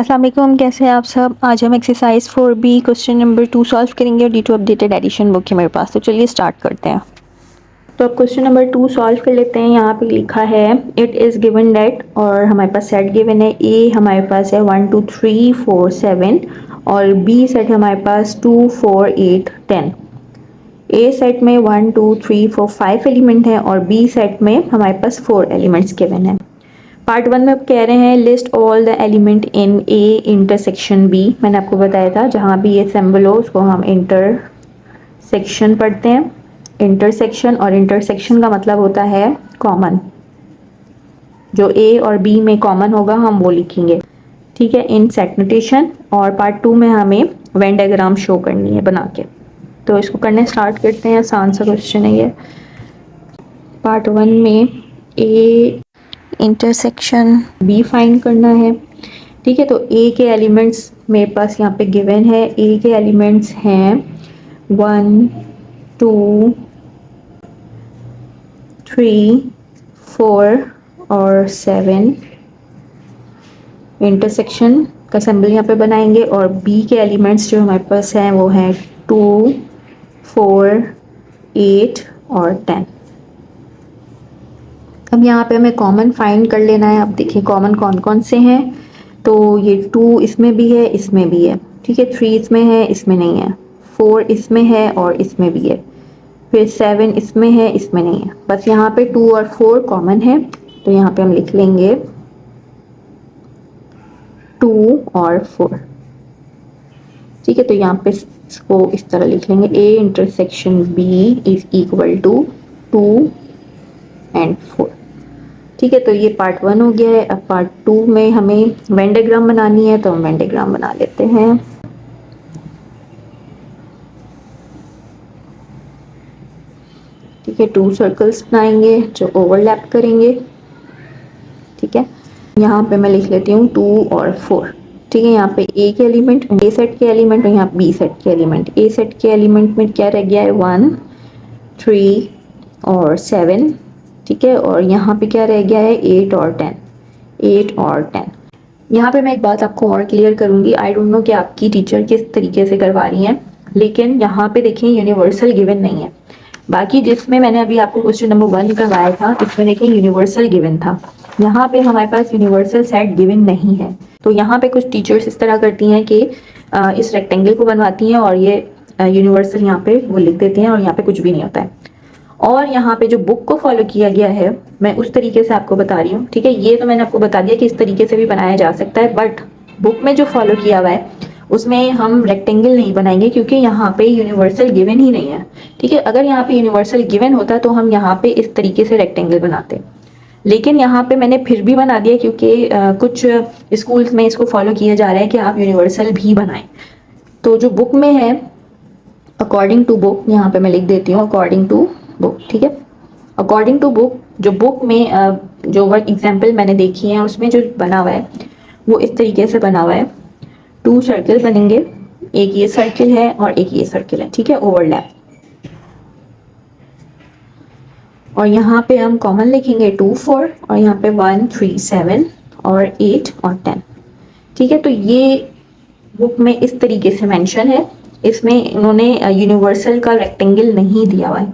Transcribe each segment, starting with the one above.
अस्सलाम वालेकुम, कैसे हैं आप सब। आज हम exercise 4B question number 2 solve करेंगे और D2 अपडेटेड एडिशन बुक है मेरे पास। तो चलिए स्टार्ट करते हैं। तो अब क्वेश्चन नंबर 2 सॉल्व कर लेते हैं। यहाँ पे लिखा है इट इज़ गिवन दैट, और हमारे पास सेट गिवन है। ए हमारे पास है 1 2 3 4 7 और बी सेट हमारे पास 2 4 8 10। ए सेट में 1 2 3 4 5 एलिमेंट हैं और बी सेट में हमारे पास 4 एलिमेंट्स गिवन है। पार्ट 1 में अब कह रहे हैं list all the element in A intersection B. मैंने आपको बताया था जहाँ भी ये सिंबल हो उसको हम इंटरसेक्शन पढ़ते हैं। इंटरसेक्शन, और इंटरसेक्शन का मतलब होता है कॉमन। जो ए और बी में कॉमन होगा हम वो लिखेंगे, ठीक है, इन सेट नोटेशन। और पार्ट 2 में हमें वेन डायग्राम शो करनी है बना के। तो इसको करने स्टार्ट करते हैं। आसान सा क्वेश्चन है ये। पार्ट 1 में ए इंटरसेक्शन बी फाइंड करना है, ठीक है। तो ए के एलिमेंट्स मेरे पास यहाँ पे गिवन है। ए के एलिमेंट्स हैं 1 2 3 4 और 7। इंटरसेक्शन का सिंबल यहाँ पे बनाएंगे। और बी के एलिमेंट्स जो हमारे पास हैं वो हैं 2 4 8 और 10। अब यहाँ पे हमें कॉमन फाइंड कर लेना है। अब देखिए कॉमन कौन कौन से हैं। तो ये 2 इसमें भी है, इसमें भी है, ठीक है। 3 इसमें है, इसमें नहीं है। 4 इसमें है और इसमें भी है। फिर 7 इसमें है, इसमें नहीं है। बस यहाँ पे 2 और 4 कॉमन है। तो यहाँ पे हम लिख लेंगे 2 और 4, ठीक है। तो यहाँ पे इसको इस तरह लिख लेंगे A intersection B is equal to 2 and 4, ठीक है। तो ये पार्ट 1 हो गया है। अब पार्ट 2 में हमें वेन डायग्राम बनानी है, तो हम वेन डायग्राम बना लेते हैं। ठीक है, 2 सर्कल्स बनाएंगे जो ओवरलैप करेंगे, ठीक है। यहाँ पे मैं लिख लेती हूँ 2 और 4, ठीक है। यहाँ पे ए के एलिमेंट, ए सेट के एलिमेंट और यहाँ बी सेट के एलिमेंट। ए सेट के एलिमेंट में क्या रह गया है 1 3 और 7, ठीक है। और यहाँ पे क्या रह गया है 8 और 10, 8 और 10। यहाँ पे मैं एक बात आपको और क्लियर करूंगी। आई डोंट नो कि आपकी टीचर किस तरीके से करवा रही हैं, लेकिन यहाँ पे देखें यूनिवर्सल गिवन नहीं है। बाकी जिसमें मैंने अभी आपको क्वेश्चन नंबर 1 करवाया था इसमें देखें यूनिवर्सल गिवन था। यहाँ पे हमारे पास यूनिवर्सल सेट गिवन नहीं है। तो यहाँ पे कुछ टीचर्स इस तरह करती हैं कि इस रेक्टेंगल को बनवाती हैं और ये यूनिवर्सल यहाँ पे वो लिख देती हैं और यहाँ पे कुछ भी नहीं होता है। और यहाँ पे जो बुक को फॉलो किया गया है मैं उस तरीके से आपको बता रही हूँ, ठीक है। ये तो मैंने आपको बता दिया कि इस तरीके से भी बनाया जा सकता है, बट बुक में जो फॉलो किया हुआ है उसमें हम रेक्टेंगल नहीं बनाएंगे क्योंकि यहाँ पे यूनिवर्सल गिवन ही नहीं है, ठीक है। अगर यहाँ पे यूनिवर्सल गिवन होता तो हम यहाँ पे इस तरीके से रेक्टेंगल बनाते, लेकिन यहाँ पे मैंने फिर भी बना दिया क्योंकि कुछ स्कूल्स में इसको फॉलो किया जा रहा है कि आप यूनिवर्सल भी बनाएं। तो जो बुक में है अकॉर्डिंग टू बुक, यहाँ पे मैं लिख देती हूँ अकॉर्डिंग टू बुक, ठीक है। अकॉर्डिंग टू बुक, जो बुक में जो वर्क एग्जाम्पल मैंने देखी है उसमें जो बना हुआ है वो इस तरीके से बना हुआ है। 2 सर्कल बनेंगे, एक ये सर्किल है और एक ये सर्किल है, ठीक है, ओवरलैप। और यहाँ पे हम कॉमन लिखेंगे 2 4 और यहाँ पे 1 3 7 और 8 और 10, ठीक है। तो ये बुक में इस तरीके से मेंशन है। इसमें इन्होंने यूनिवर्सल का रेक्टेंगल नहीं दिया हुआ है।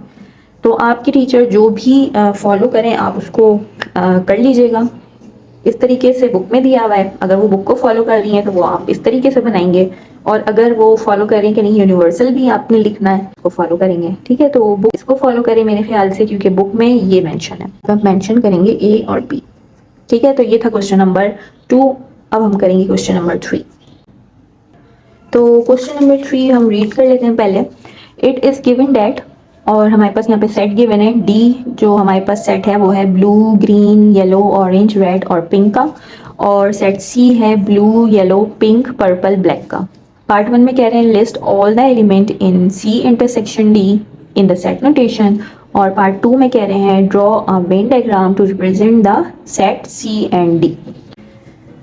तो आपकी टीचर जो भी फॉलो करें आप उसको कर लीजिएगा। इस तरीके से बुक में दिया हुआ है। अगर वो बुक को फॉलो कर रही हैं तो वो आप इस तरीके से बनाएंगे, और अगर वो फॉलो करें कि नहीं यूनिवर्सल भी आपने लिखना है तो फॉलो करेंगे, ठीक है। तो बुक इसको फॉलो करें मेरे ख्याल से, क्योंकि बुक में ये मेंशन है। अब मेंशन करेंगे ए और बी, ठीक है। तो ये था क्वेश्चन नंबर 2। अब हम करेंगे क्वेश्चन नंबर 3। तो क्वेश्चन नंबर 3 हम रीड कर लेते हैं पहले। इट इज गिवन दैट, और हमारे पास यहाँ पे सेट गिवन है। डी जो हमारे पास सेट है वो है blue green yellow orange red और पिंक का, और सेट सी है blue yellow pink purple black का। पार्ट 1 में कह रहे हैं list all the element in C intersection D in the set notation, और पार्ट 2 में कह रहे हैं draw a Venn diagram to represent the set C and D.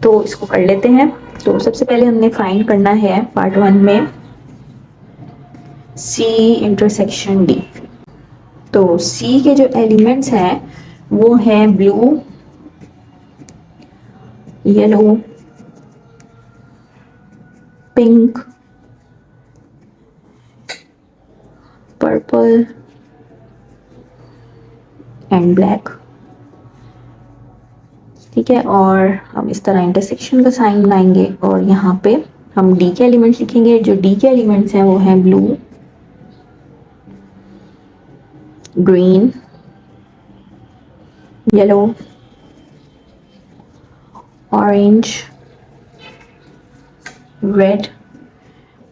तो इसको कर लेते हैं। तो सबसे पहले हमने फाइंड करना है पार्ट 1 में C इंटरसेक्शन D। तो C के जो एलिमेंट्स हैं वो हैं blue yellow pink, purple and black. ठीक है, और हम इस तरह इंटरसेक्शन का साइन बनाएंगे और यहाँ पे हम डी के एलिमेंट्स लिखेंगे। जो डी के एलिमेंट्स हैं वो हैं blue, green, yellow, orange, red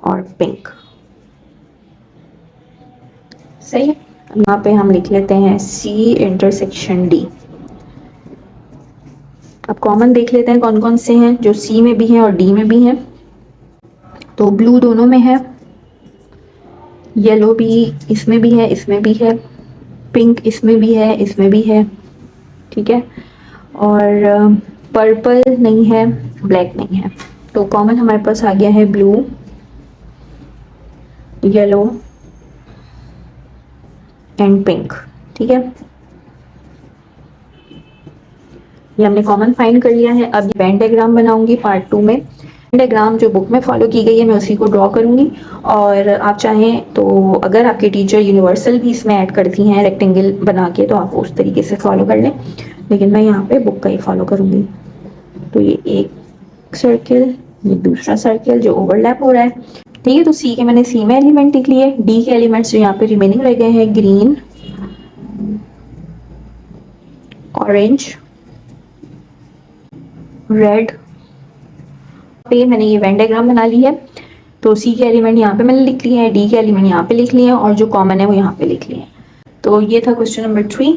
और पिंक। सही है। यहाँ पे हम लिख लेते हैं सी इंटरसेक्शन डी। अब कॉमन देख लेते हैं कौन कौन से हैं जो सी में भी हैं और डी में भी हैं। तो ब्लू दोनों में है, येलो भी इसमें भी है, इसमें भी है, पिंक इसमें भी है, इसमें भी है। ठीक है, और पर्पल नहीं है, ब्लैक नहीं है। तो कॉमन हमारे पास आ गया है ब्लू, येलो एंड पिंक। ठीक है, ये हमने कॉमन फाइंड कर लिया है। अब वेन डायग्राम बनाऊंगी पार्ट 2 में। डायग्राम जो बुक में फॉलो की गई है मैं उसी को ड्रॉ करूंगी, और आप चाहें तो अगर आपके टीचर यूनिवर्सल भी इसमें ऐड करती हैं रेक्टेंगल बना के तो आप उस तरीके से फॉलो कर लें, लेकिन मैं यहाँ पे बुक का ही फॉलो करूंगी। तो ये एक सर्किल, ये दूसरा सर्किल जो ओवरलैप हो रहा है। ठीक है, तो सी के मैंने सी में एलिमेंट लिख लिए। डी के एलिमेंट्स जो यहाँ पे रिमेनिंग रह गए हैं ग्रीन, ऑरेंज, रेड। पे मैंने ये वेन डायग्राम बना ली है। तो सी के एलिमेंट यहाँ पे मैंने लिख लिए हैं, डी के एलिमेंट यहाँ पे लिख लिए हैं और जो कॉमन है वो यहाँ पे लिख लिए हैं। तो ये था क्वेश्चन नंबर 3।